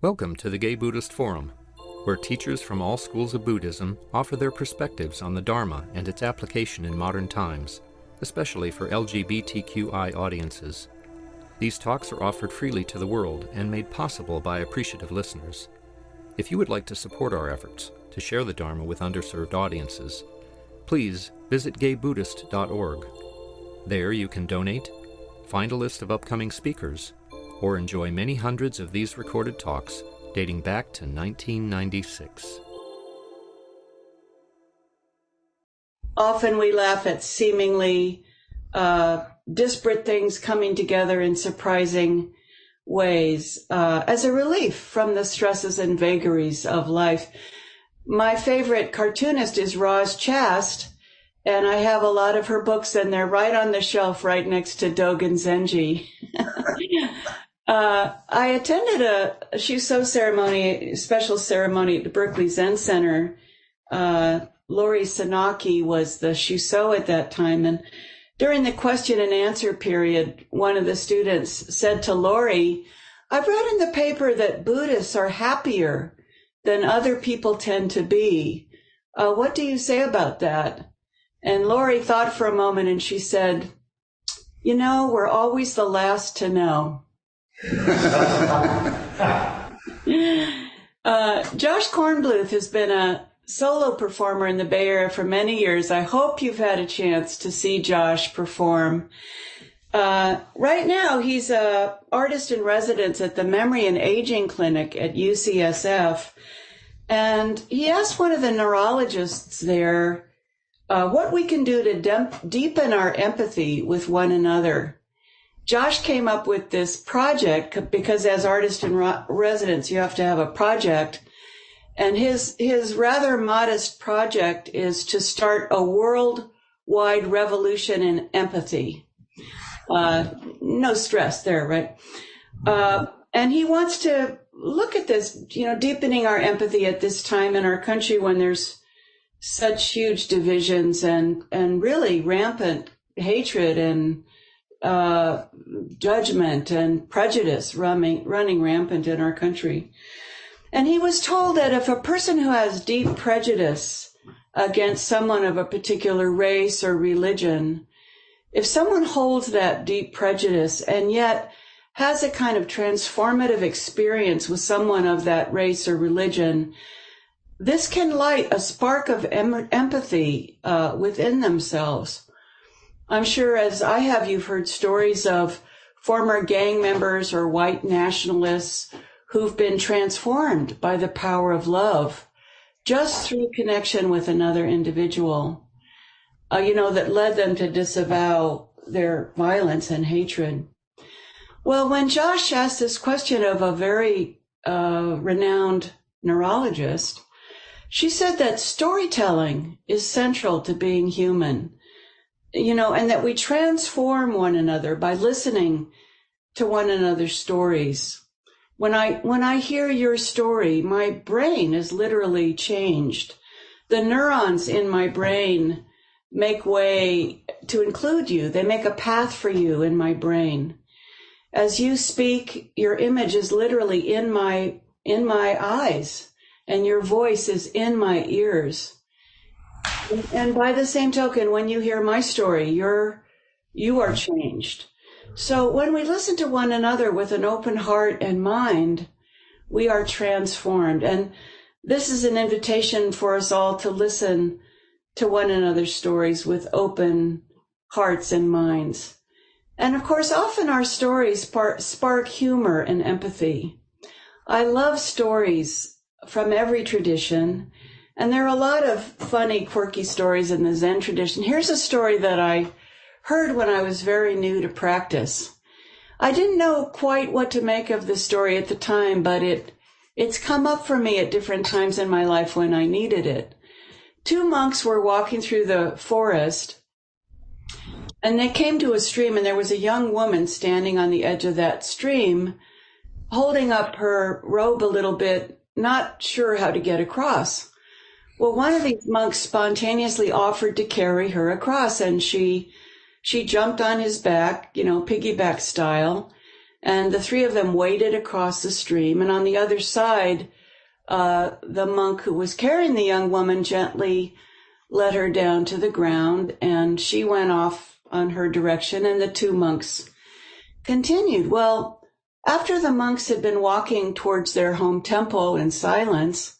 Welcome to the Gay Buddhist Forum, where teachers from all schools of Buddhism offer their perspectives on the Dharma and its application in modern times, especially for LGBTQI audiences. These talks are offered freely to the world and made possible by appreciative listeners. If you would like to support our efforts to share the Dharma with underserved audiences, please visit gaybuddhist.org. There you can donate, find a list of upcoming speakers, or enjoy many hundreds of these recorded talks dating back to 1996. Often we laugh at seemingly disparate things coming together in surprising ways as a relief from the stresses and vagaries of life. My favorite cartoonist is Roz Chast, and I have a lot of her books, and they're right on the shelf right next to Dogen Zenji. I attended a Shuso ceremony, special ceremony at the Berkeley Zen Center. Lori Sanaki was the Shuso at that time, and during the question and answer period, one of the students said to Lori, "I've read in the paper that Buddhists are happier than other people tend to be. What do you say about that?" And Lori thought for a moment and she said, "You know, we're always the last to know." Josh Kornbluth has been a solo performer in the Bay Area for many years. I hope you've had a chance to see Josh perform. Right now, he's an artist in residence at the Memory and Aging Clinic at UCSF. And he asked one of the neurologists there what we can do to deepen our empathy with one another. Josh came up with this project because as artist in residence, you have to have a project. And his rather modest project is to start a worldwide revolution in empathy. No stress there, right? And he wants to look at this, deepening our empathy at this time in our country when there's such huge divisions and really rampant hatred and judgment and prejudice running rampant in our country. And he was told that if a person who has deep prejudice against someone of a particular race or religion, if someone holds that deep prejudice and yet has a kind of transformative experience with someone of that race or religion, this can light a spark of empathy within themselves. I'm sure, as I have, you've heard stories of former gang members or white nationalists who've been transformed by the power of love just through connection with another individual, that led them to disavow their violence and hatred. Well, when Josh asked this question of a very renowned neurologist, she said that storytelling is central to being human. And that we transform one another by listening to one another's stories. When I hear your story, my brain is literally changed. The neurons in my brain make way to include you. They make a path for you in my brain. As you speak, your image is literally in my eyes, and your voice is in my ears. And by the same token, when you hear my story, you are changed. So when we listen to one another with an open heart and mind, we are transformed. And this is an invitation for us all to listen to one another's stories with open hearts and minds. And of course, often our stories spark humor and empathy. I love stories from every tradition. And there are a lot of funny, quirky stories in the Zen tradition. Here's a story that I heard when I was very new to practice. I didn't know quite what to make of the story at the time, but it's come up for me at different times in my life when I needed it. Two monks were walking through the forest, and they came to a stream, and there was a young woman standing on the edge of that stream, holding up her robe a little bit, not sure how to get across. Well, one of these monks spontaneously offered to carry her across, and she jumped on his back, piggyback style, And the three of them waded across the stream. And on the other side, the monk who was carrying the young woman gently let her down to the ground, and she went off on her direction, and the two monks continued. Well, after the monks had been walking towards their home temple in silence,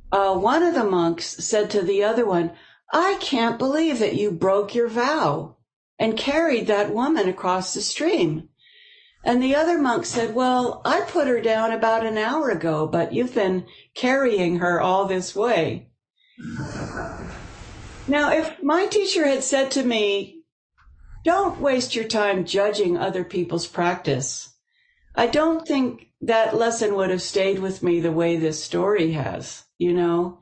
one of the monks said to the other one, "I can't believe that you broke your vow and carried that woman across the stream." And the other monk said, "Well, I put her down about an hour ago, but you've been carrying her all this way." Now, if my teacher had said to me, "Don't waste your time judging other people's practice," I don't think that lesson would have stayed with me the way this story has. You know,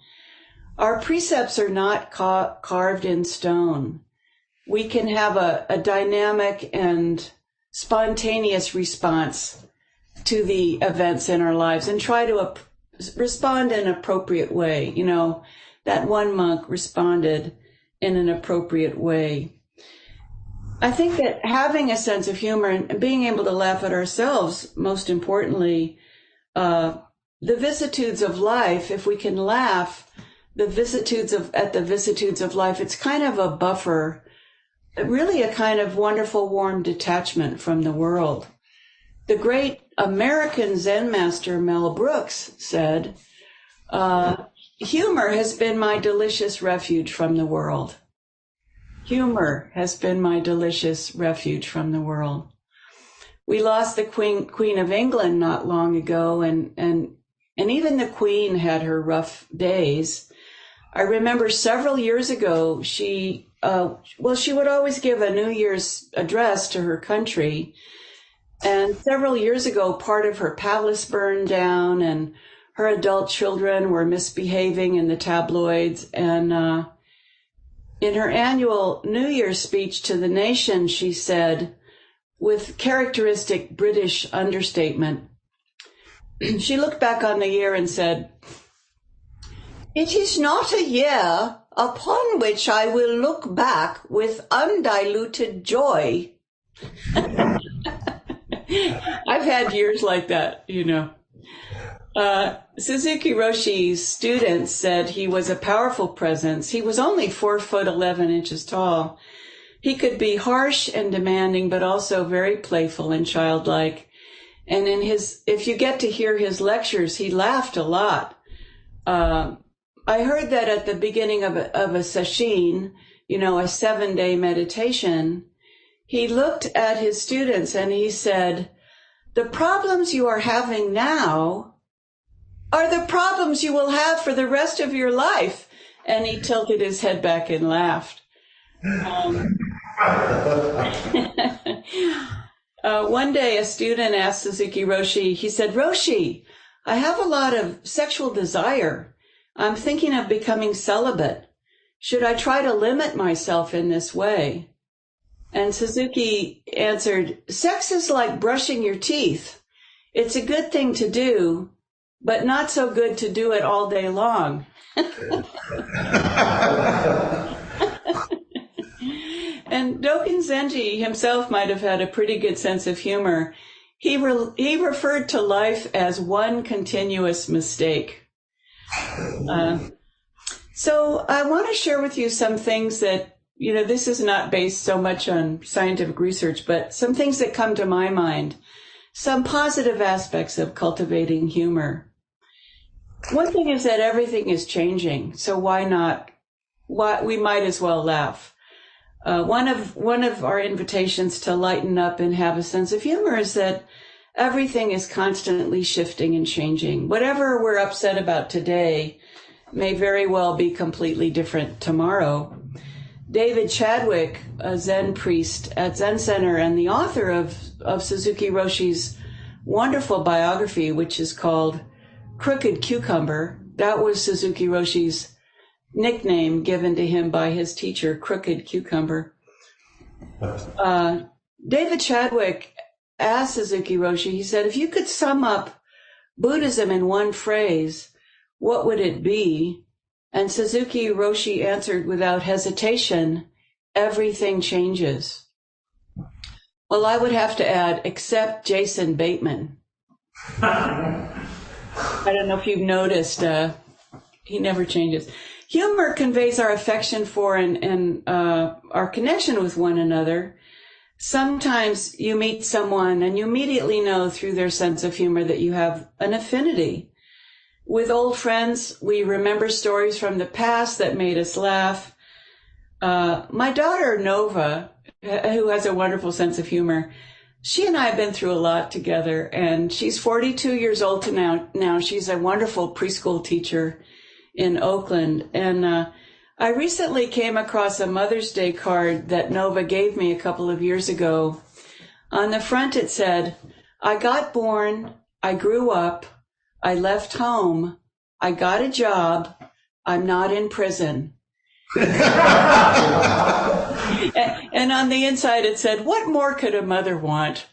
our precepts are not carved in stone. We can have a dynamic and spontaneous response to the events in our lives and try to respond in an appropriate way. You know, that one monk responded in an appropriate way. I think that having a sense of humor and being able to laugh at ourselves, most importantly, the vicissitudes of life, if we can laugh, at the vicissitudes of life, it's kind of a buffer, really a kind of wonderful, warm detachment from the world. The great American Zen master Mel Brooks said, "Humor has been my delicious refuge from the world." Humor has been my delicious refuge from the world. We lost the Queen of England not long ago, and even the Queen had her rough days. I remember several years ago, she would always give a New Year's address to her country. And several years ago, part of her palace burned down, and her adult children were misbehaving in the tabloids. And in her annual New Year's speech to the nation, she said, with characteristic British understatement, she looked back on the year and said, "It is not a year upon which I will look back with undiluted joy." I've had years like that, you know. Suzuki Roshi's students said he was a powerful presence. He was only 4'11" tall. He could be harsh and demanding, but also very playful and childlike. And if you get to hear his lectures, he laughed a lot. I heard that at the beginning of a sesshin, you know, a 7-day meditation, he looked at his students and he said, "The problems you are having now are the problems you will have for the rest of your life." And he tilted his head back and laughed. One day a student asked Suzuki Roshi, he said, "Roshi, I have a lot of sexual desire. I'm thinking of becoming celibate. Should I try to limit myself in this way?" And Suzuki answered, "Sex is like brushing your teeth. It's a good thing to do, but not so good to do it all day long." And Dogen Zenji himself might have had a pretty good sense of humor. He referred to life as one continuous mistake. So I want to share with you some things that, you know, this is not based so much on scientific research, but some things that come to my mind, some positive aspects of cultivating humor. One thing is that everything is changing, so we might as well laugh. One of our invitations to lighten up and have a sense of humor is that everything is constantly shifting and changing. Whatever we're upset about today may very well be completely different tomorrow. David Chadwick, a Zen priest at Zen Center and the author of Suzuki Roshi's wonderful biography, which is called Crooked Cucumber. That was Suzuki Roshi's nickname given to him by his teacher, Crooked Cucumber. David Chadwick asked Suzuki Roshi, he said, "If you could sum up Buddhism in one phrase, what would it be?" And Suzuki Roshi answered without hesitation, "Everything changes." Well, I would have to add, except Jason Bateman. I don't know if you've noticed, he never changes. Humor conveys our affection for and our connection with one another. Sometimes you meet someone and you immediately know through their sense of humor that you have an affinity. With old friends, we remember stories from the past that made us laugh. My daughter, Nova, who has a wonderful sense of humor, she and I have been through a lot together, and she's 42 years old now. She's a wonderful preschool teacher in Oakland. And I recently came across a Mother's Day card that Nova gave me a couple of years ago. On the front it said, "I got born, I grew up, I left home, I got a job, I'm not in prison." And on the inside it said, "What more could a mother want?"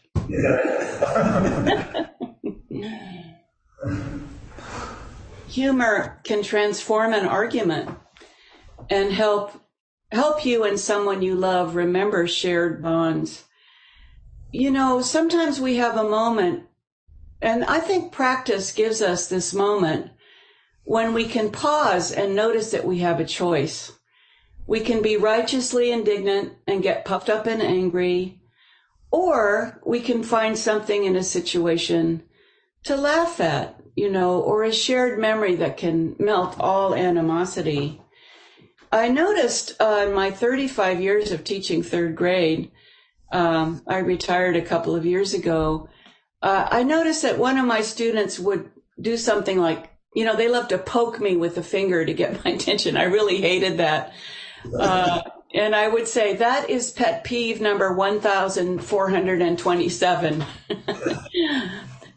Humor can transform an argument and help you and someone you love remember shared bonds. You know, sometimes we have a moment, and I think practice gives us this moment when we can pause and notice that we have a choice. We can be righteously indignant and get puffed up and angry, or we can find something in a situation to laugh at, you know, or a shared memory that can melt all animosity. I noticed in my 35 years of teaching third grade, I retired a couple of years ago, I noticed that one of my students would do something like, you know, they love to poke me with a finger to get my attention. I really hated that. And I would say, that is pet peeve number 1427.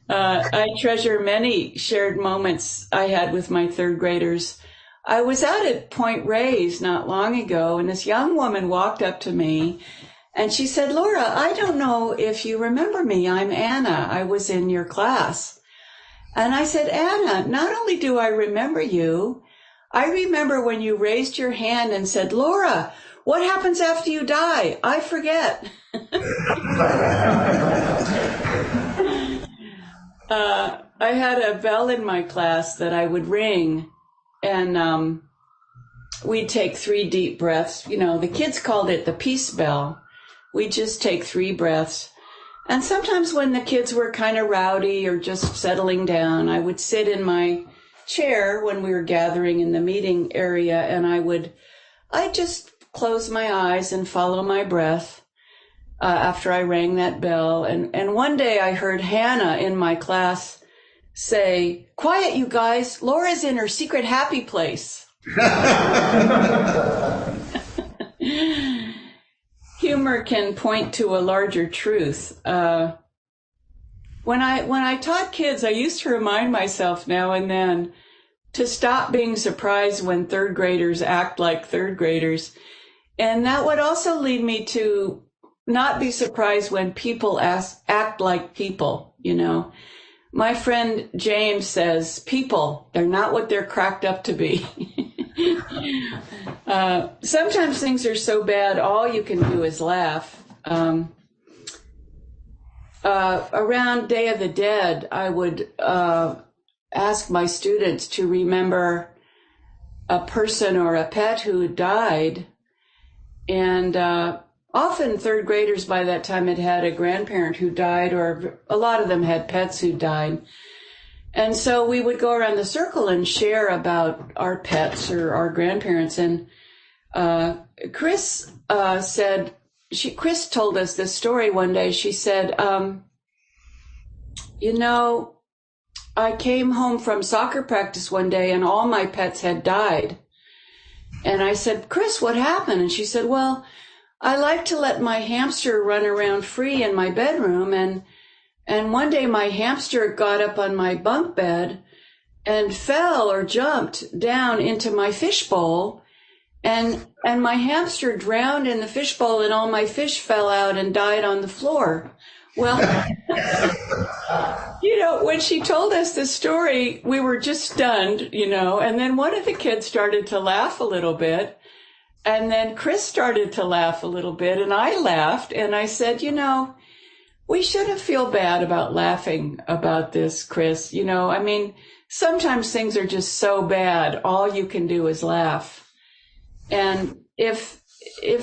I treasure many shared moments I had with my third graders. I was out at Point Reyes not long ago, and this young woman walked up to me and she said, "Laura, I don't know if you remember me. I'm Anna. I was in your class." And I said, "Anna, not only do I remember you, I remember when you raised your hand and said, 'Laura, what happens after you die?' I forget." I had a bell in my class that I would ring, and we'd take 3 deep breaths. You know, the kids called it the peace bell. We'd just take 3 breaths. And sometimes when the kids were kind of rowdy or just settling down, I would sit in my chair when we were gathering in the meeting area, and I'd just close my eyes and follow my breath after I rang that bell. And one day I heard Hannah in my class say, "Quiet, you guys, Laura's in her secret happy place." Humor can point to a larger truth. When I taught kids, I used to remind myself now and then to stop being surprised when third graders act like third graders. And that would also lead me to not be surprised when people act like people, you know. My friend James says, "People, they're not what they're cracked up to be." Sometimes things are so bad, all you can do is laugh. Around Day of the Dead, I would ask my students to remember a person or a pet who died. And often third graders by that time had a grandparent who died, or a lot of them had pets who died. And so we would go around the circle and share about our pets or our grandparents. And Chris told us this story one day. She said, "You know, I came home from soccer practice one day and all my pets had died." And I said, "Chris, what happened?" And she said, "Well, I like to let my hamster run around free in my bedroom. And one day my hamster got up on my bunk bed and fell or jumped down into my fishbowl. And my hamster drowned in the fishbowl and all my fish fell out and died on the floor." Well, you know, when she told us this story, we were just stunned, you know, and then one of the kids started to laugh a little bit. And then Chris started to laugh a little bit, and I laughed, and I said, "You know, We shouldn't feel bad about laughing about this, Chris. You know, I mean, sometimes things are just so bad, all you can do is laugh. And if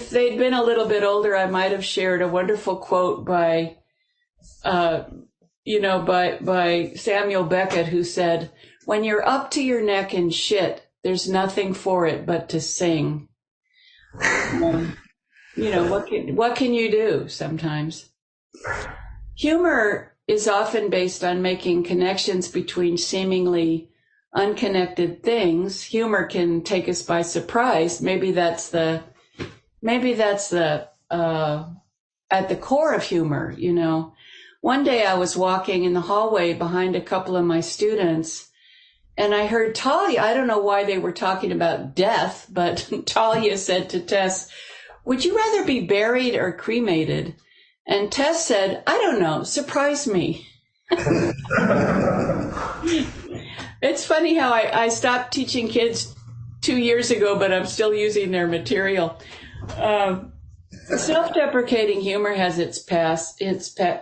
they'd been a little bit older, I might have shared a wonderful quote by Samuel Beckett, who said, "When you're up to your neck in shit, there's nothing for it but to sing." What can you do sometimes? Humor is often based on making connections between seemingly unconnected things. Humor can take us by surprise. Maybe that's at the core of humor, you know. One day I was walking in the hallway behind a couple of my students, and I heard Talia, I don't know why they were talking about death, but Talia said to Tess, "Would you rather be buried or cremated?" And Tess said, "I don't know, surprise me." It's funny how I stopped teaching kids 2 years ago, but I'm still using their material. Self-deprecating humor has its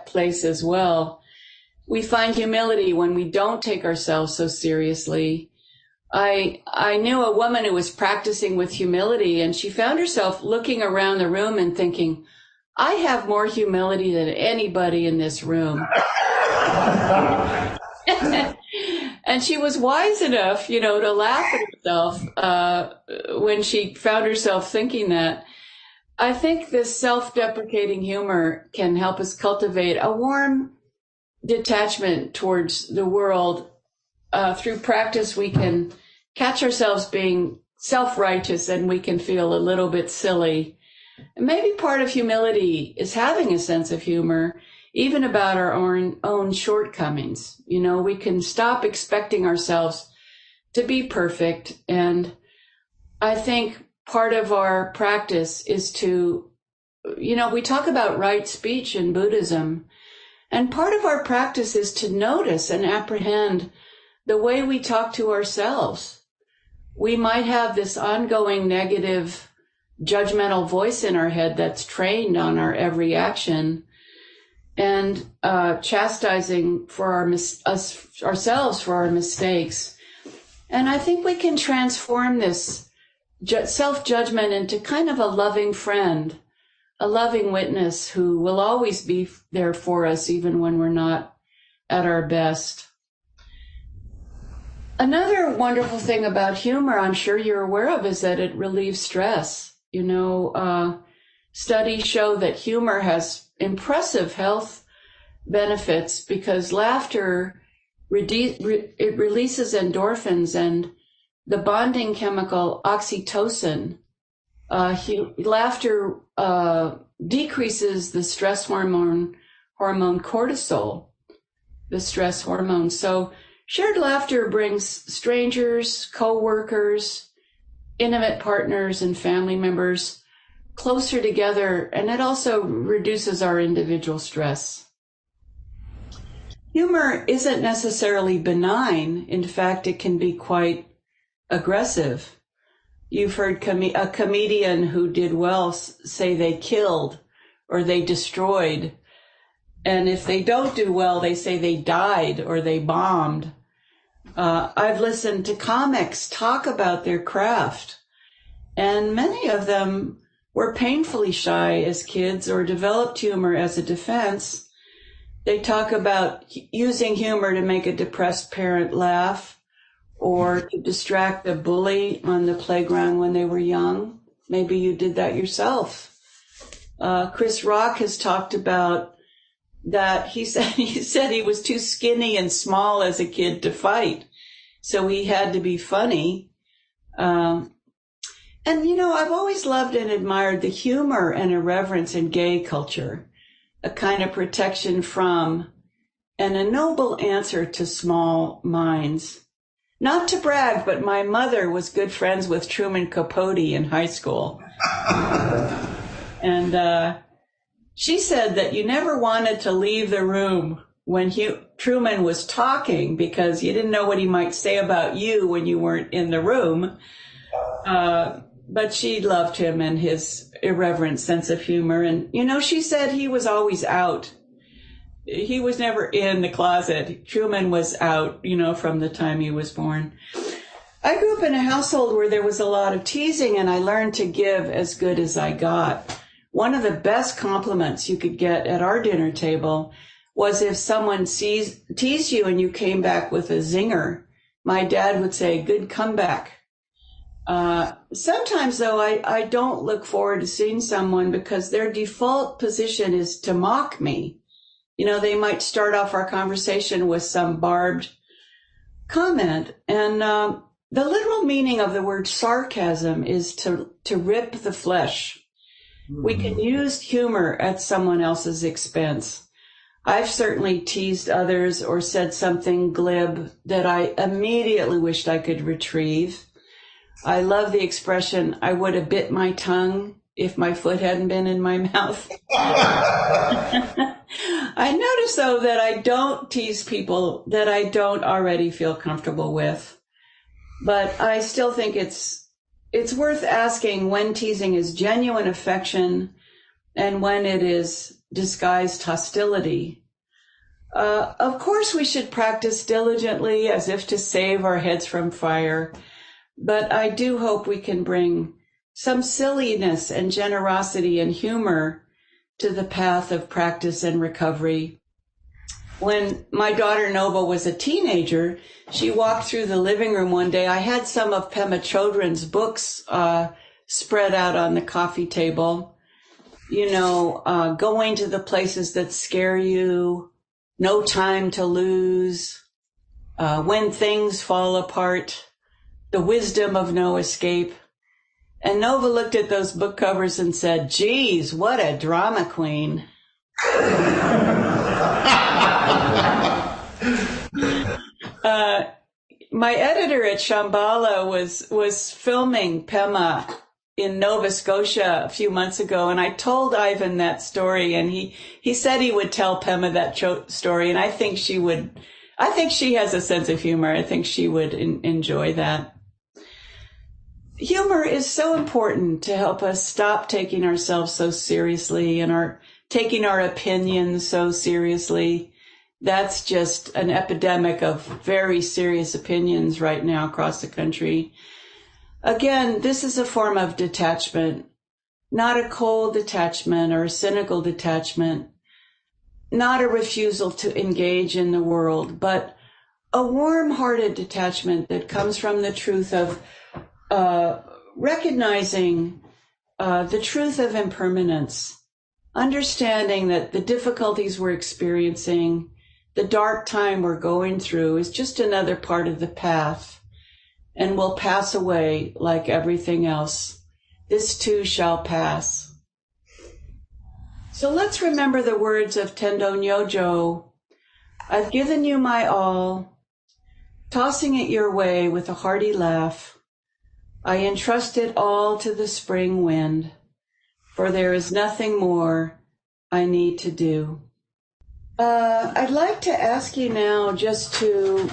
place as well. We find humility when we don't take ourselves so seriously. I knew a woman who was practicing with humility, and she found herself looking around the room and thinking, "I have more humility than anybody in this room." And she was wise enough, you know, to laugh at herself when she found herself thinking that. I think this self-deprecating humor can help us cultivate a warm detachment towards the world. Through practice, we can catch ourselves being self-righteous, and we can feel a little bit silly. And maybe part of humility is having a sense of humor, even about our own shortcomings. You know, we can stop expecting ourselves to be perfect. And I think part of our practice is to, you know, we talk about right speech in Buddhism, and part of our practice is to notice and apprehend the way we talk to ourselves. We might have this ongoing negative, judgmental voice in our head that's trained on our every action, and chastising for ourselves for our mistakes. And I think we can transform this self-judgment into kind of a loving friend, a loving witness who will always be there for us even when we're not at our best. Another wonderful thing about humor, I'm sure you're aware of, is that it relieves stress. You know, studies show that humor has impressive health benefits because laughter, it releases endorphins and the bonding chemical oxytocin. Laughter decreases the stress hormone cortisol, the stress hormone. So shared laughter brings strangers, co-workers, intimate partners, and family members closer together, and it also reduces our individual stress. Humor isn't necessarily benign. In fact, it can be quite aggressive. You've heard a comedian who did well say they killed or they destroyed. And if they don't do well, they say they died or they bombed. I've listened to comics talk about their craft, and many of them were painfully shy as kids or developed humor as a defense. They talk about using humor to make a depressed parent laugh or to distract a bully on the playground when they were young. Maybe you did that yourself. Chris Rock has talked about that. He said he was too skinny and small as a kid to fight, so he had to be funny. And, you know, I've always loved and admired the humor and irreverence in gay culture, a kind of protection from and a noble answer to small minds. Not to brag, but my mother was good friends with Truman Capote in high school. And she said that you never wanted to leave the room when Truman was talking because you didn't know what he might say about you when you weren't in the room. But she loved him and his irreverent sense of humor. And, you know, she said he was always out. he was never in the closet. Truman was out, from the time he was born. I grew up in a household where there was a lot of teasing, and I learned to give as good as I got. One of the best compliments you could get at our dinner table was if someone teased you and you came back with a zinger. My dad would say, "Good comeback." Sometimes, though, I don't look forward to seeing someone because their default position is to mock me. They might start off our conversation with some barbed comment. And the literal meaning of the word sarcasm is to rip the flesh. Mm-hmm. We can use humor at someone else's expense. I've certainly teased others or said something glib that I immediately wished I could retrieve. I love the expression, "I would have bit my tongue if my foot hadn't been in my mouth." I notice, though, that I don't tease people that I don't already feel comfortable with. But I still think it's worth asking when teasing is genuine affection and when it is disguised hostility. Of course, we should practice diligently as if to save our heads from fire. But I do hope we can bring some silliness and generosity and humor to the path of practice and recovery. When my daughter Nova was a teenager, she walked through the living room one day. I had some of Pema Chodron's books spread out on the coffee table. Going to the places that scare you, No Time to Lose, When Things Fall Apart, The Wisdom of No Escape. And Nova looked at those book covers and said, "Geez, what a drama queen." My editor at Shambhala was filming Pema in Nova Scotia a few months ago, and I told Ivan that story, and he said he would tell Pema that story, and I think she has a sense of humor. I think she would enjoy that. Humor is so important to help us stop taking ourselves so seriously and taking our opinions so seriously. That's just an epidemic of very serious opinions right now across the country. Again, this is a form of detachment, not a cold detachment or a cynical detachment, not a refusal to engage in the world, but a warm-hearted detachment that comes from the truth of recognizing the truth of impermanence, understanding that the difficulties we're experiencing, the dark time we're going through is just another part of the path and will pass away like everything else. This too shall pass. So let's remember the words of Tendo Nyojo. "I've given you my all, tossing it your way with a hearty laugh. I entrust it all to the spring wind, for there is nothing more I need to do." I'd like to ask you now just to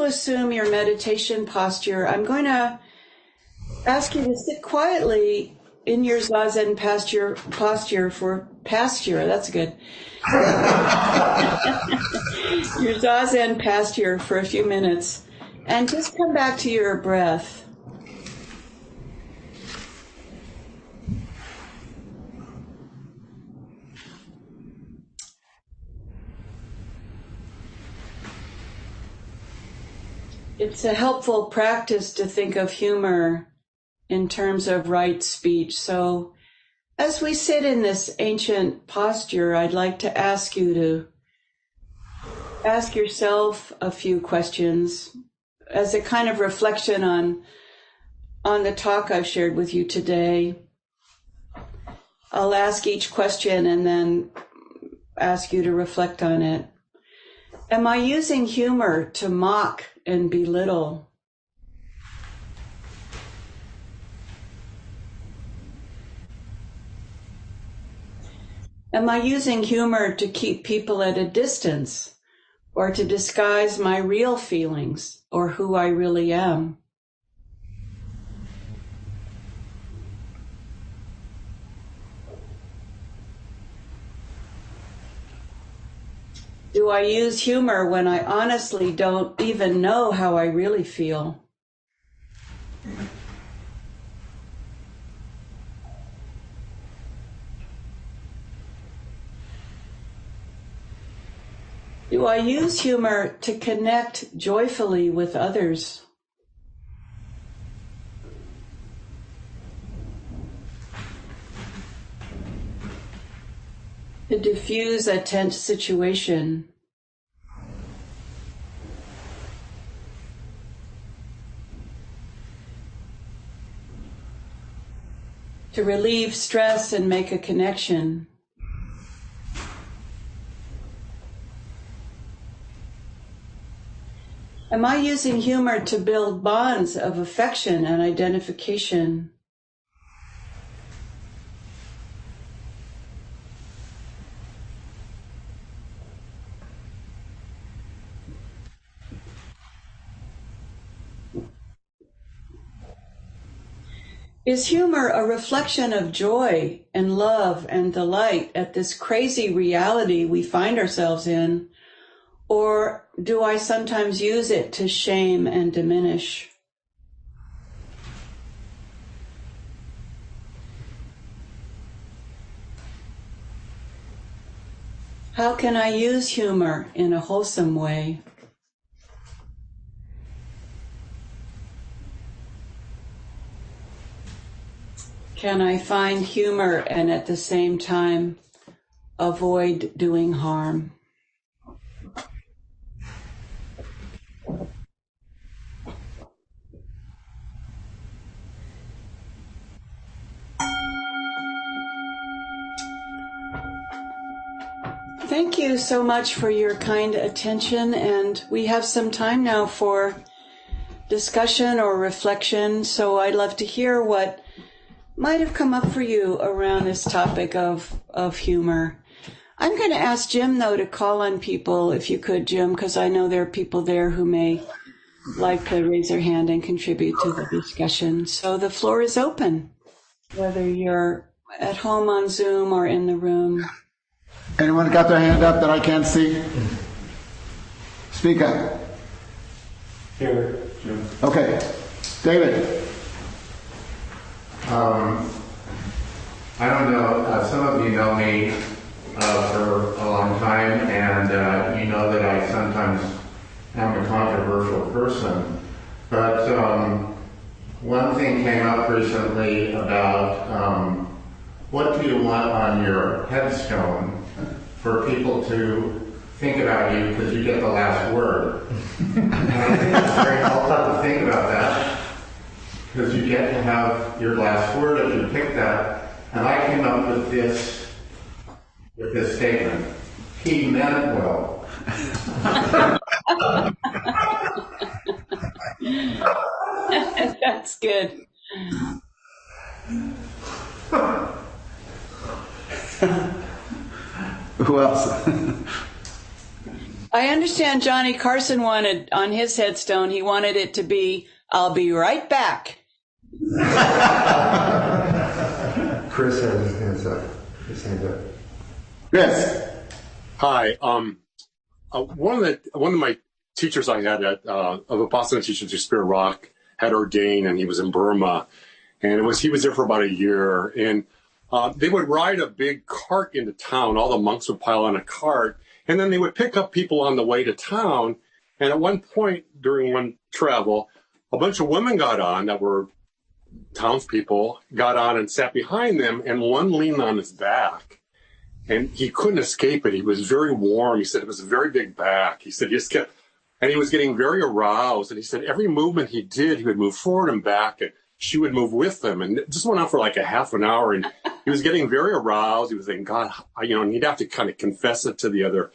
assume your meditation posture. I'm going to ask you to sit quietly in your Zazen posture for pasture. That's good. Your Zazen posture for a few minutes. And just come back to your breath. It's a helpful practice to think of humor in terms of right speech. So as we sit in this ancient posture, I'd like to ask you to ask yourself a few questions as a kind of reflection on the talk I've shared with you today. I'll ask each question and then ask you to reflect on it. Am I using humor to mock and belittle? Am I using humor to keep people at a distance or to disguise my real feelings or who I really am? Do I use humor when I honestly don't even know how I really feel? Do I use humor to connect joyfully with others? To diffuse a tense situation? To relieve stress and make a connection? Am I using humor to build bonds of affection and identification? Is humor a reflection of joy and love and delight at this crazy reality we find ourselves in? Or do I sometimes use it to shame and diminish? How can I use humor in a wholesome way? Can I find humor and at the same time avoid doing harm? Thank you so much for your kind attention, and we have some time now for discussion or reflection, so I'd love to hear what might have come up for you around this topic of humor. I'm going to ask Jim, though, to call on people, if you could, Jim, because I know there are people there who may like to raise their hand and contribute to the discussion. So the floor is open, whether you're at home on Zoom or in the room. Anyone got their hand up that I can't see? Speak up. Here, Jim. Okay. David. I don't know, some of you know me for a long time, and you know that I sometimes am a controversial person. But one thing came up recently about what do you want on your headstone for people to think about you because you get the last word. And I think it's very helpful to think about that, because you get to have your last word if you pick that. And I came up with this statement: he meant well. That's good. Who else? I understand Johnny Carson wanted on his headstone, he wanted it to be, "I'll be right back." Chris has his hands up. Chris. Hi. One of my teachers I had at of Vipassana teachers at Spirit Rock had ordained, and he was in Burma, and he was there for about a year, and they would ride a big cart into town. All the monks would pile on a cart, and then they would pick up people on the way to town. And at one point during one travel, a bunch of women got on that were townspeople, got on and sat behind them, and one leaned on his back. And he couldn't escape it. He was very warm. He said it was a very big back. He said he just kept, and he was getting very aroused. And he said every movement he did, he would move forward and back, and she would move with him. And it just went on for like a half an hour. And he was getting very aroused. He was thinking, God, and he'd have to kind of confess it to the other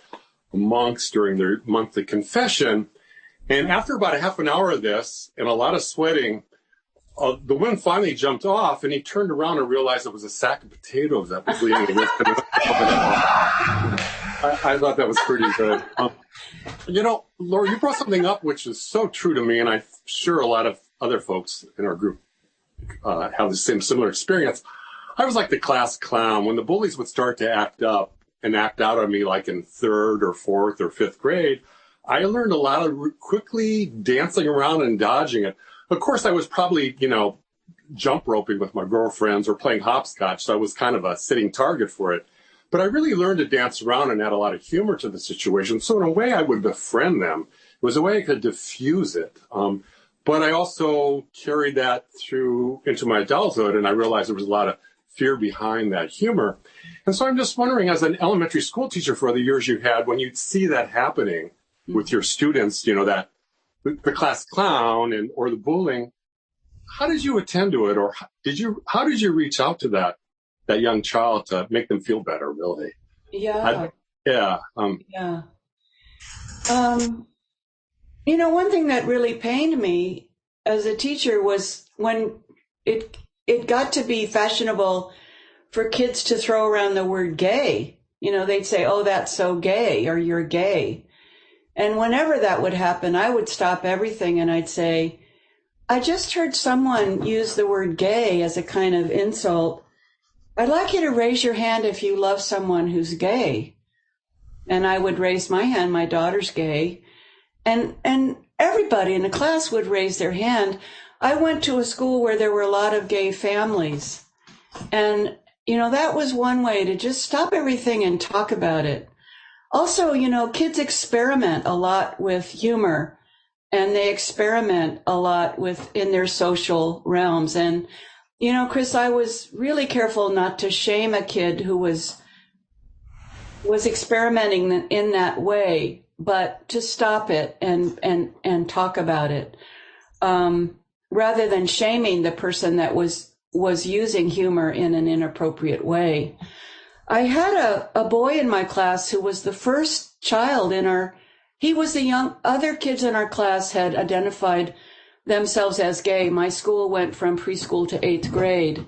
monks during their monthly confession. And after about a half an hour of this and a lot of sweating, the wind finally jumped off, and he turned around and realized it was a sack of potatoes that was leading him. I thought that was pretty good. Laura, you brought something up which is so true to me, and I'm sure a lot of other folks in our group have the similar experience. I was like the class clown. When the bullies would start to act up, an act out on me, like in third or fourth or fifth grade, I learned a lot of quickly dancing around and dodging it. Of course, I was probably, jump roping with my girlfriends or playing hopscotch, so I was kind of a sitting target for it. But I really learned to dance around and add a lot of humor to the situation. So in a way, I would befriend them. It was a way I could diffuse it. But I also carried that through into my adulthood, and I realized there was a lot of fear behind that humor. And so I'm just wondering, as an elementary school teacher for the years you had, when you see that happening with your students, that the class clown or the bullying, how did you attend to it, or how did you reach out to that young child to make them feel better, really? Yeah. Yeah. One thing that really pained me as a teacher was when it got to be fashionable for kids to throw around the word gay. They'd say, "Oh, that's so gay," or "You're gay." And whenever that would happen, I would stop everything and I'd say, "I just heard someone use the word gay as a kind of insult. I'd like you to raise your hand if you love someone who's gay." And I would raise my hand. My daughter's gay. And everybody in the class would raise their hand. I went to a school where there were a lot of gay families. And, that was one way to just stop everything and talk about it. Also, kids experiment a lot with humor, and they experiment a lot in their social realms. And, Chris, I was really careful not to shame a kid who was experimenting in that way, but to stop it and talk about it, rather than shaming the person that was using humor in an inappropriate way. I had a boy in my class who was the first child he was the other kids in our class had identified themselves as gay. My school went from preschool to 8th grade.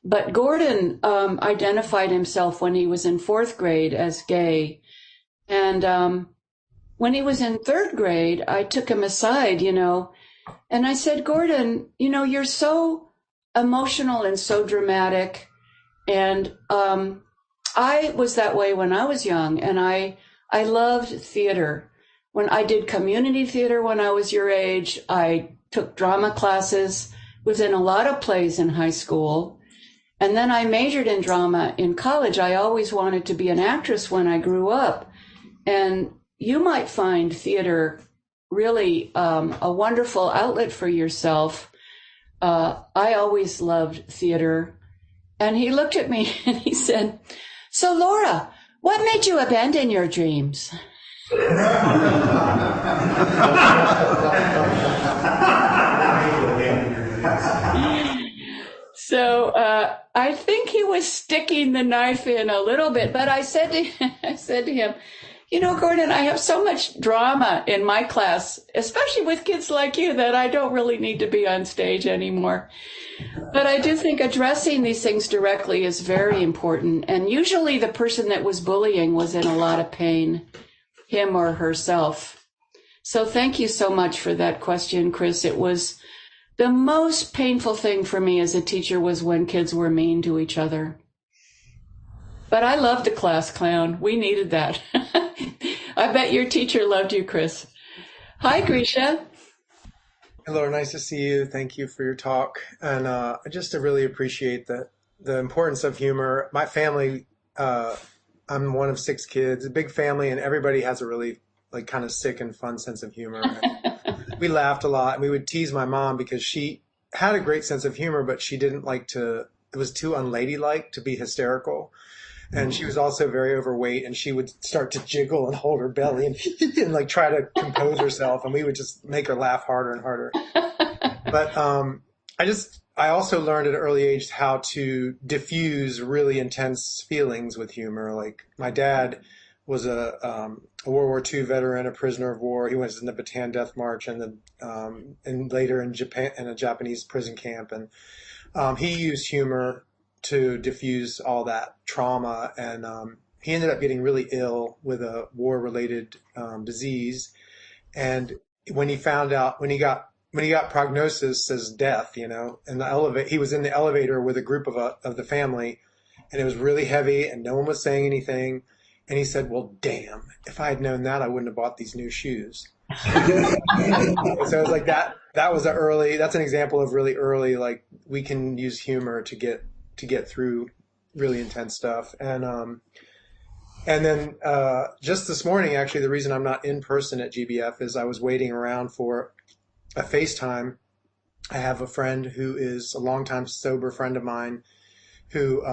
But Gordon identified himself when he was in 4th grade as gay. And when he was in 3rd grade, I took him aside, and I said, "Gordon, you're so emotional and so dramatic. And I was that way when I was young, and I loved theater. When I did community theater when I was your age, I took drama classes, was in a lot of plays in high school. And then I majored in drama in college. I always wanted to be an actress when I grew up. And you might find theater really a wonderful outlet for yourself. I always loved theater." And he looked at me and he said, "So Laura, what made you abandon your dreams?" So I think he was sticking the knife in a little bit, but I said to him, "Gordon, I have so much drama in my class, especially with kids like you, that I don't really need to be on stage anymore." But I do think addressing these things directly is very important. And usually the person that was bullying was in a lot of pain, him or herself. So thank you so much for that question, Chris. It was the most painful thing for me as a teacher was when kids were mean to each other. But I loved the class clown. We needed that. I bet your teacher loved you, Chris. Hi, Grisha. Hello, nice to see you. Thank you for your talk. And I just really appreciate the importance of humor. My family, I'm one of 6 kids, a big family, and everybody has a really kind of sick and fun sense of humor. We laughed a lot, and we would tease my mom because she had a great sense of humor, but she didn't it was too unladylike to be hysterical. And she was also very overweight, and she would start to jiggle and hold her belly and try to compose herself, and we would just make her laugh harder and harder. But I also learned at an early age how to diffuse really intense feelings with humor. Like my dad was a World War II veteran, a prisoner of war. He was in the Bataan Death March and later in Japan in a Japanese prison camp, and he used humor to diffuse all that trauma, and he ended up getting really ill with a war-related disease. And when he got prognosis as death, in the he was in the elevator with a group of the family, and it was really heavy, and no one was saying anything. And he said, well, damn, if I had known that, I wouldn't have bought these new shoes. So it was like that's an example of really early, like we can use humor to get through really intense stuff. And then just this morning, actually, the reason I'm not in person at GBF is I was waiting around for a FaceTime. I have a friend who is a longtime sober friend of mine who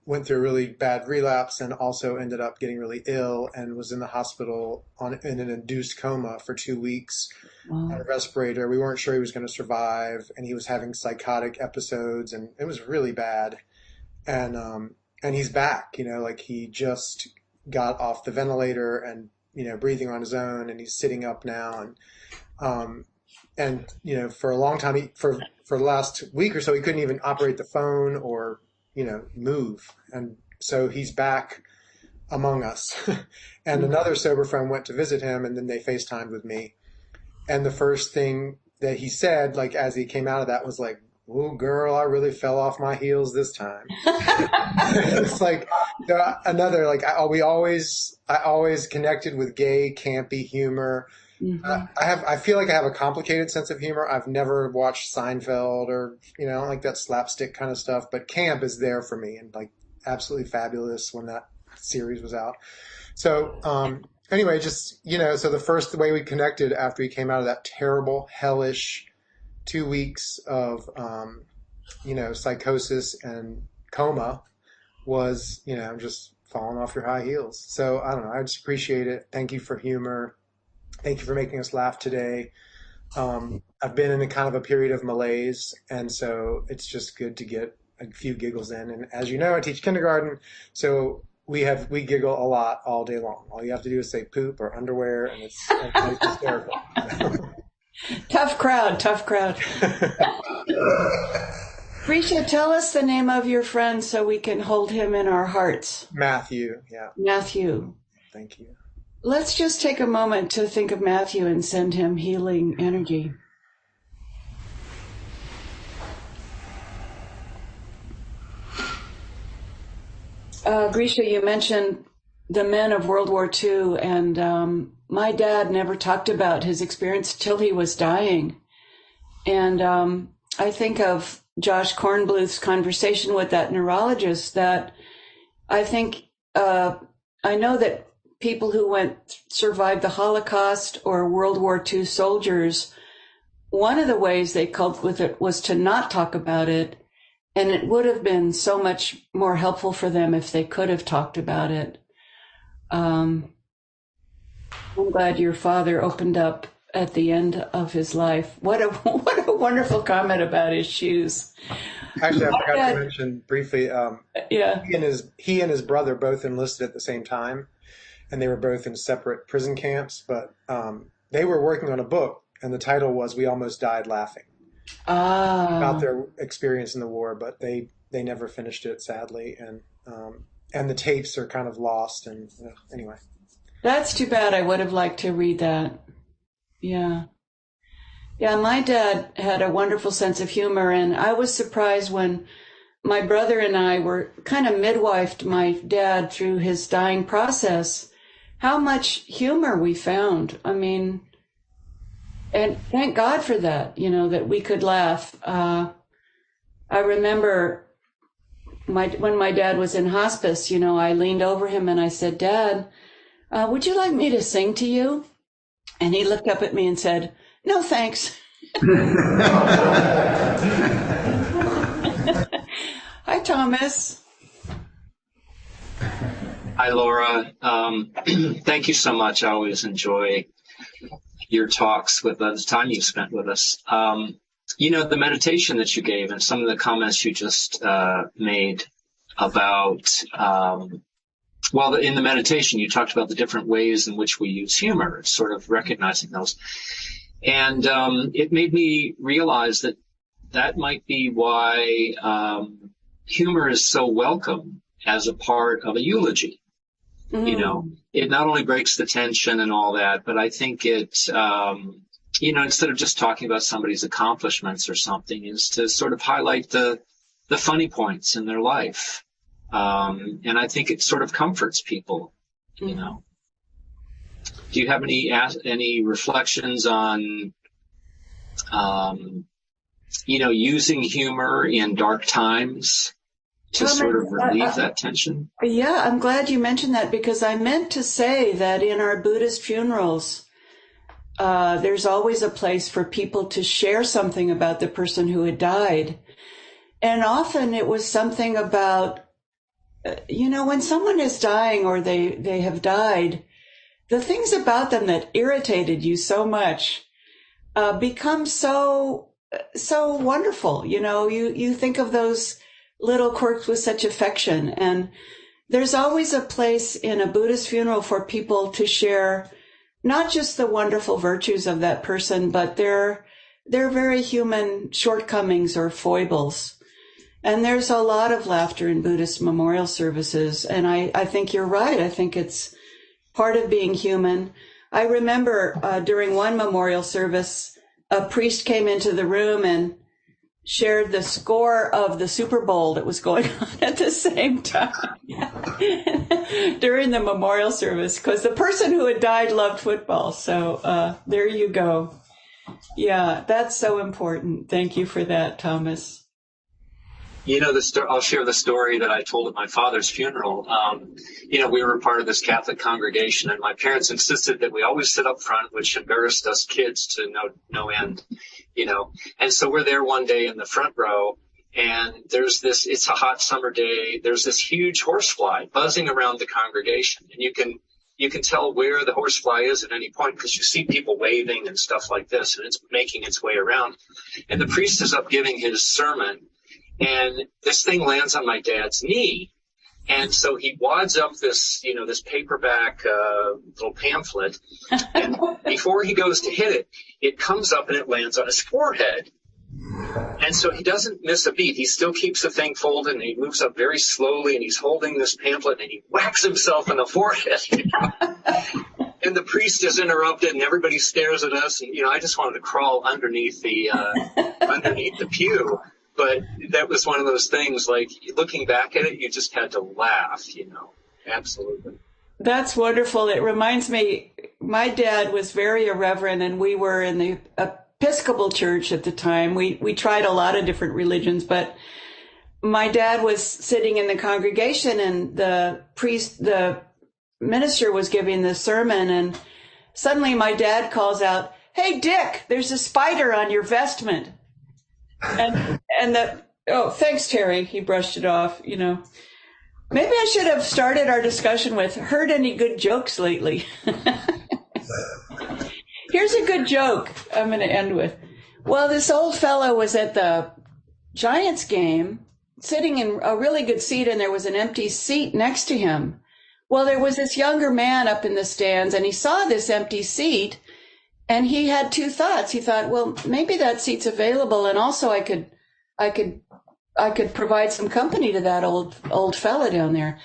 went through a really bad relapse and also ended up getting really ill and was in the hospital in an induced coma for 2 weeks on a respirator. We weren't sure he was going to survive, and he was having psychotic episodes, and it was really bad. And he's back, like he just got off the ventilator and, breathing on his own, and he's sitting up now. And for a long time, for the last week or so, he couldn't even operate the phone or, move. And so he's back among us. And another sober friend went to visit him, and then they FaceTimed with me. And the first thing that he said, like, as he came out of that was like, "Oh, girl, I really fell off my heels this time." It's like another, like, I always connected with gay, campy humor. Mm-hmm. I feel like I have a complicated sense of humor. I've never watched Seinfeld or, I don't like that slapstick kind of stuff, but camp is there for me, and like absolutely fabulous when that series was out. So, anyway, just, so the first way we connected after he came out of that terrible, hellish 2 weeks of, psychosis and coma was, just falling off your high heels. So I don't know. I just appreciate it. Thank you for humor. Thank you for making us laugh today. I've been in a kind of a period of malaise, and so it's just good to get a few giggles in. And as you know, I teach kindergarten, so we giggle a lot all day long. All you have to do is say poop or underwear, and it's hysterical. Tough crowd. Risha, tell us the name of your friend so we can hold him in our hearts. Matthew, yeah. Matthew. Thank you. Let's just take a moment to think of Matthew and send him healing energy. Grisha, you mentioned the men of World War II, and my dad never talked about his experience till he was dying. And I think of Josh Kornbluth's conversation with that neurologist that I think, I know that people who survived the Holocaust or World War II soldiers, one of the ways they coped with it was to not talk about it. And it would have been so much more helpful for them if they could have talked about it. I'm glad your father opened up at the end of his life. What a wonderful comment about his shoes. Actually, I forgot to mention briefly, he and his brother both enlisted at the same time. And they were both in separate prison camps, but they were working on a book, and the title was "We Almost Died Laughing," about their experience in the war, but they never finished it, sadly, and the tapes are kind of lost. And anyway, that's too bad. I would have liked to read that. Yeah. My dad had a wonderful sense of humor, and I was surprised when my brother and I were kind of midwifed my dad through his dying process, how much humor we found. I mean, and thank God for that, that we could laugh. I remember when my dad was in hospice, I leaned over him and I said, "Dad, would you like me to sing to you?" And he looked up at me and said, "No, thanks." Hi, Thomas. Hi, Laura. Thank you so much. I always enjoy your talks with the time you've spent with us. The meditation that you gave and some of the comments you just made about, in the meditation, you talked about the different ways in which we use humor, sort of recognizing those. And it made me realize that might be why humor is so welcome as a part of a eulogy. It not only breaks the tension and all that, but I think it, instead of just talking about somebody's accomplishments or something, is to sort of highlight the funny points in their life. And I think it sort of comforts people you know. Do you have any reflections on, using humor in dark times to sort of relieve that tension? Yeah, I'm glad you mentioned that, because I meant to say that in our Buddhist funerals, there's always a place for people to share something about the person who had died. And often it was something about, when someone is dying or they have died, the things about them that irritated you so much become so wonderful. You think of those little quirks with such affection. And there's always a place in a Buddhist funeral for people to share not just the wonderful virtues of that person, but their very human shortcomings or foibles. And there's a lot of laughter in Buddhist memorial services. And I think you're right. I think it's part of being human. I remember during one memorial service, a priest came into the room and shared the score of the Super Bowl that was going on at the same time during the memorial service, because the person who had died loved football. So there you go. Yeah, that's so important. Thank you for that, Thomas. I'll share the story that I told at my father's funeral. We were part of this Catholic congregation, and my parents insisted that we always sit up front, which embarrassed us kids to no end, And so we're there one day in the front row, and it's a hot summer day. There's this huge horsefly buzzing around the congregation, and you can tell where the horsefly is at any point because you see people waving and stuff like this, and it's making its way around. And the priest is up giving his sermon, and this thing lands on my dad's knee. And so he wads up this paperback little pamphlet. And before he goes to hit it, it comes up and it lands on his forehead. And so he doesn't miss a beat. He still keeps the thing folded, and he moves up very slowly, and he's holding this pamphlet, and he whacks himself in the forehead. And the priest is interrupted, and everybody stares at us. And, I just wanted to crawl underneath the pew. But that was one of those things, like, looking back at it, you just had to laugh, Absolutely. That's wonderful. It reminds me, my dad was very irreverent, and we were in the Episcopal Church at the time. We tried a lot of different religions, but my dad was sitting in the congregation, and the minister was giving the sermon, and suddenly my dad calls out, "Hey, Dick, there's a spider on your vestment." Oh, thanks, Terry. He brushed it off, Maybe I should have started our discussion with, heard any good jokes lately? Here's a good joke I'm going to end with. Well, this old fellow was at the Giants game, sitting in a really good seat, and there was an empty seat next to him. Well, there was this younger man up in the stands, and he saw this empty seat, and he had two thoughts. He thought, well, maybe that seat's available, and also I could provide some company to that old fella down there.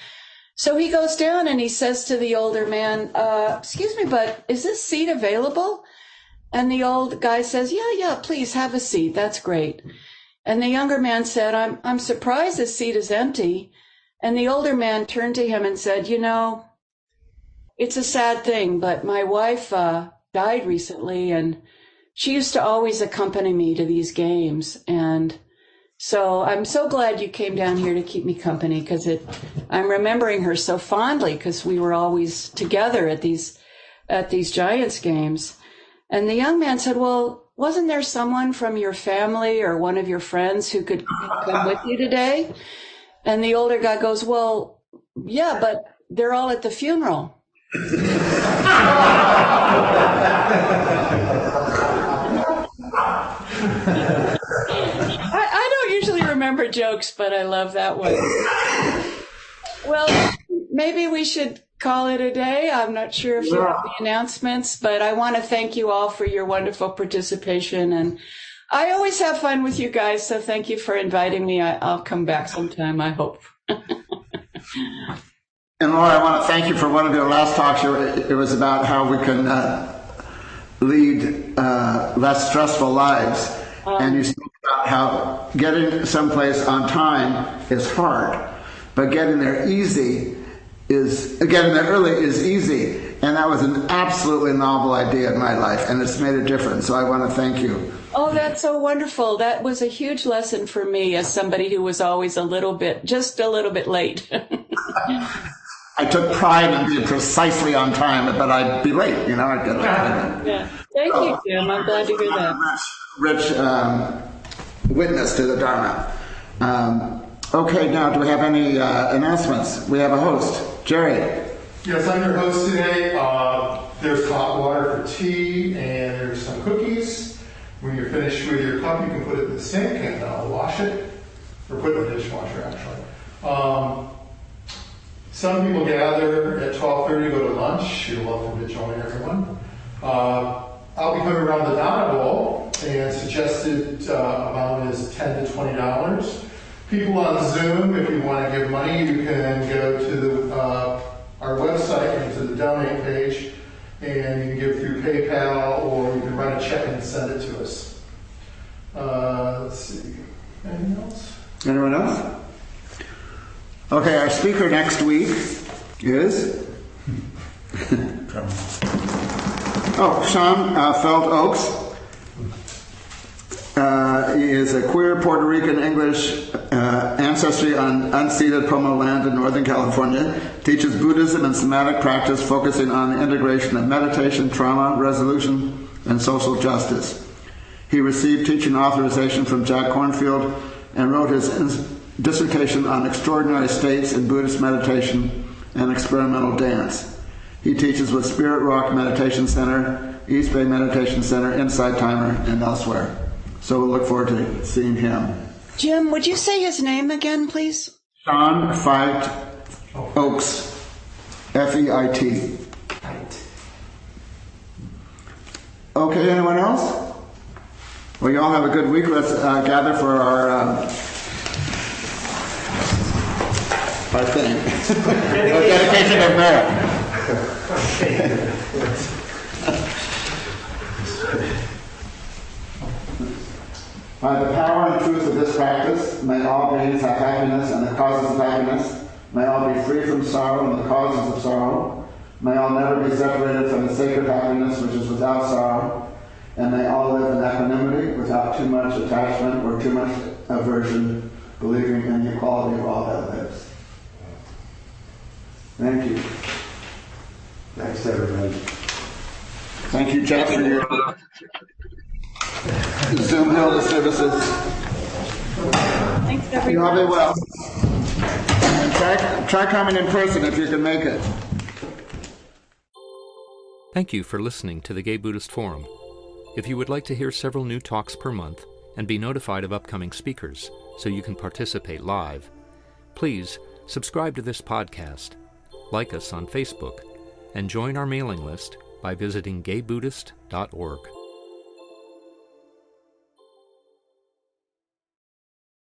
So he goes down and he says to the older man, "Excuse me, but is this seat available?" And the old guy says, "Yeah, please have a seat. That's great." And the younger man said, "I'm surprised this seat is empty." And the older man turned to him and said, "It's a sad thing, but my wife died recently, and she used to always accompany me to these games. And so I'm so glad you came down here to keep me company, because I'm remembering her so fondly, because we were always together at these Giants games." And the young man said, "Well, wasn't there someone from your family or one of your friends who could come with you today?" And the older guy goes, "Well, yeah, but they're all at the funeral." I don't usually remember jokes, but I love that one. Well, maybe we should call it a day. I'm not sure if you have the announcements, but I want to thank you all for your wonderful participation. And I always have fun with you guys, so thank you for inviting me. I'll come back sometime, I hope. And Laura, I want to thank you for one of your last talks. It was about how we can lead less stressful lives. And you spoke about how getting someplace on time is hard, but getting there easy is, again, in the early, is easy. And that was an absolutely novel idea in my life, and it's made a difference. So I want to thank you. Oh, that's so wonderful. That was a huge lesson for me as somebody who was always just a little bit late. I took pride in being precisely on time, but I'd be late, you know. I'd get Yeah. Thank you, Jim. I'm glad to hear that. Rich witness to the Dharma. Okay, now, do we have any announcements? We have a host, Jerry. Yes, I'm your host today. There's hot water for tea, and there's some cookies. When you're finished with your cup, you can put it in the sink and wash it, or put it in the dishwasher, actually. Some people gather at 12:30 to go to lunch. You're welcome to join everyone. I'll be coming around the Dharma Bowl, and suggested amount is $10 to $20. People on Zoom, if you want to give money, you can go to our website and to the donate page, and you can give through PayPal, or you can write a check and send it to us. Let's see. Anything else? Anyone else? Okay, our speaker next week is Sean Felt Oaks. He is a queer Puerto Rican English ancestry on unceded Pomo land in Northern California. Teaches Buddhism and somatic practice, focusing on the integration of meditation, trauma, resolution, and social justice. He received teaching authorization from Jack Kornfield and wrote his dissertation on extraordinary states in Buddhist meditation and experimental dance. He teaches with Spirit Rock Meditation Center, East Bay Meditation Center, Insight Timer, and elsewhere. So we'll look forward to seeing him. Jim, would you say his name again, please? Sean Feit Oaks, F-E-I-T. Okay, anyone else? Well, you all have a good week. Let's gather for our thing. Dedication of merit. By the power and truth of this practice, may all beings have happiness and the causes of happiness. May all be free from sorrow and the causes of sorrow. May all never be separated from the sacred happiness which is without sorrow. And may all live in equanimity without too much attachment or too much aversion, believing in the equality of all that lives. Thank you. Thanks, everybody. Thank you, Jeff, for your Zoom Hilda services. Thanks, everyone. You all be well. And try coming in person if you can make it. Thank you for listening to the Gay Buddhist Forum. If you would like to hear several new talks per month and be notified of upcoming speakers so you can participate live, please subscribe to this podcast, like us on Facebook, and join our mailing list by visiting gaybuddhist.org.